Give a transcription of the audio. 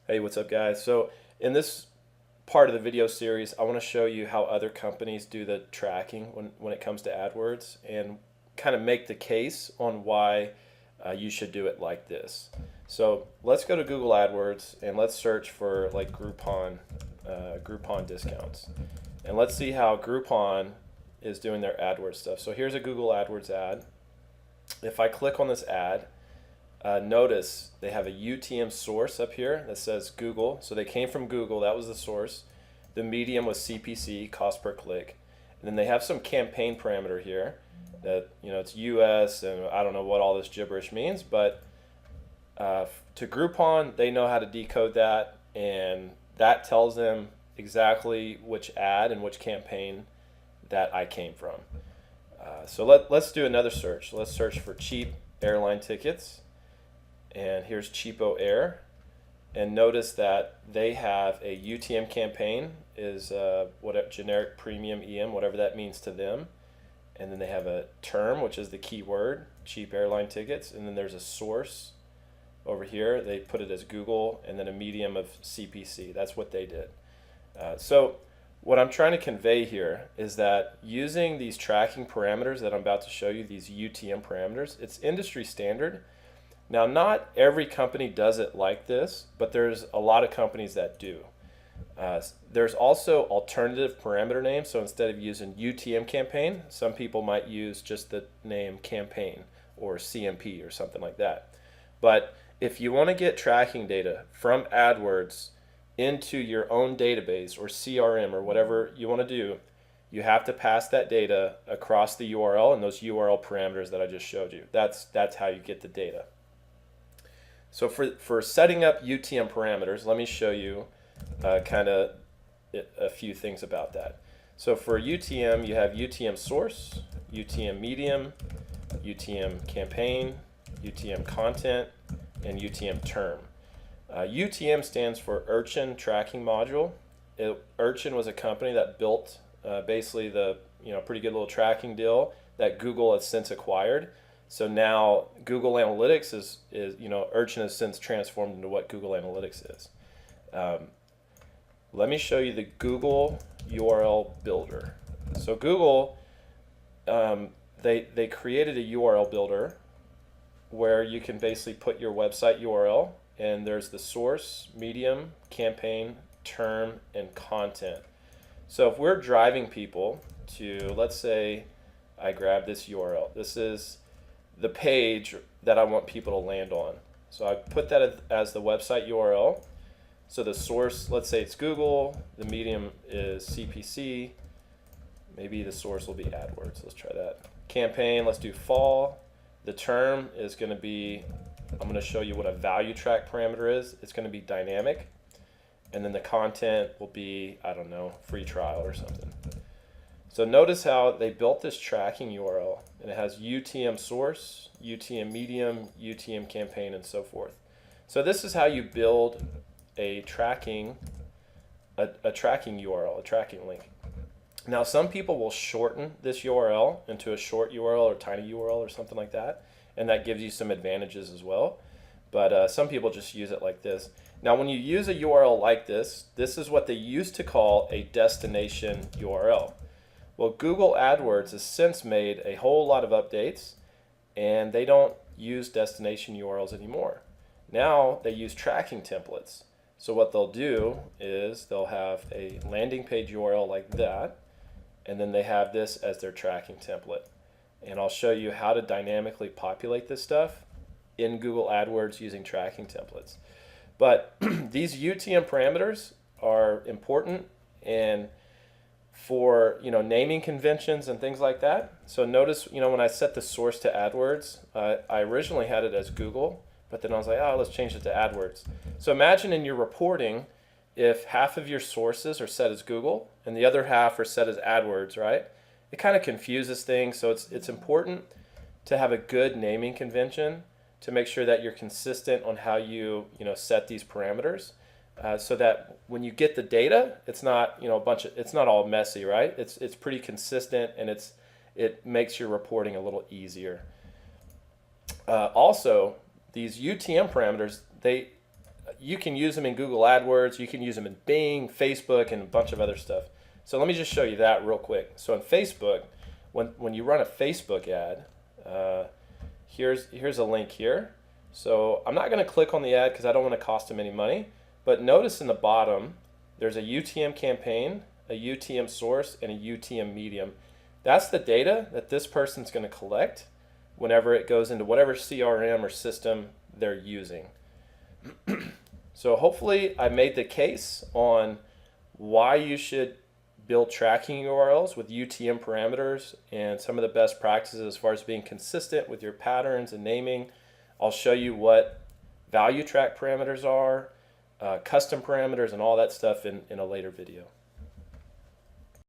Hey, what's up, guys? So in this part of the video series, I want to show you how other companies do the tracking when it comes to AdWords and kind of make the case on why you should do it like this. So let's go to Google AdWords and let's search for like Groupon discounts. And let's see how Groupon is doing their AdWords stuff. So here's a Google AdWords ad. If I click on this ad, notice they have a UTM source up here that says Google. So they came from Google, that was the source. The medium was CPC, cost per click. And then they have some campaign parameter here that, it's US and I don't know what all this gibberish means, but to Groupon, they know how to decode that, and that tells them exactly which ad and which campaign that I came from. So let's do another search. Let's search for cheap airline tickets. And here's Cheapo Air, and notice that they have a UTM campaign is what generic premium EM, whatever that means to them, and then they have a term, which is the keyword, cheap airline tickets, and then there's a source over here. They put it as Google, and then a medium of CPC. That's what they did. So what I'm trying to convey here is that using these tracking parameters that I'm about to show you, these UTM parameters, it's industry standard. Now, not every company does it like this, but there's a lot of companies that do. There's also alternative parameter names. So instead of using UTM campaign, some people might use just the name campaign or CMP or something like that. But if you want to get tracking data from AdWords into your own database or CRM or whatever you want to do, you have to pass that data across the URL and those URL parameters that I just showed you. That's how you get the data. So for setting up UTM parameters, let me show you kind of a few things about that. So for UTM, you have UTM source, UTM medium, UTM campaign, UTM content, and UTM term. UTM stands for Urchin Tracking Module. Urchin was a company that built basically the pretty good little tracking deal that Google has since acquired. So now Google Analytics is Urchin has since transformed into what Google Analytics is. Let me show you the Google URL Builder. So Google, they created a URL builder where you can basically put your website URL, and there's the source, medium, campaign, term, and content. So if we're driving people to, let's say I grab this URL. This is the page that I want people to land on. So I put that as the website URL. So the source, let's say it's Google, the medium is CPC, maybe the source will be AdWords. Let's try that. Campaign, let's do fall. The term is going to be, I'm going to show you what a value track parameter is. It's going to be dynamic. And then the content will be, I don't know, free trial or something. So notice how they built this tracking URL, and it has UTM source, UTM medium, UTM campaign, and so forth. So this is how you build a tracking URL, a tracking link. Now some people will shorten this URL into a short URL or tiny URL or something like that, and that gives you some advantages as well. But some people just use it like this. Now when you use a URL like this, this is what they used to call a destination URL. Well, Google AdWords has since made a whole lot of updates, and they don't use destination URLs anymore. Now they use tracking templates. So what they'll do is they'll have a landing page URL like that, and then they have this as their tracking template. And I'll show you how to dynamically populate this stuff in Google AdWords using tracking templates. But these UTM parameters are important and for naming conventions and things like that. So notice when I set the source to AdWords, I originally had it as Google, but then I was like, oh, let's change it to AdWords. So imagine in your reporting, if half of your sources are set as Google and the other half are set as AdWords, right? It kind of confuses things. So it's important to have a good naming convention to make sure that you're consistent on how you set these parameters. So that when you get the data, it's not it's not all messy, right? It's pretty consistent, and it makes your reporting a little easier. Also, these UTM parameters, you can use them in Google AdWords, you can use them in Bing, Facebook, and a bunch of other stuff. So let me just show you that real quick. So in Facebook, when you run a Facebook ad, here's a link here. So I'm not going to click on the ad because I don't want to cost them any money. But notice in the bottom, there's a UTM campaign, a UTM source, and a UTM medium. That's the data that this person's going to collect whenever it goes into whatever CRM or system they're using. So hopefully I made the case on why you should build tracking URLs with UTM parameters and some of the best practices as far as being consistent with your patterns and naming. I'll show you what value track parameters are, custom parameters, and all that stuff in a later video.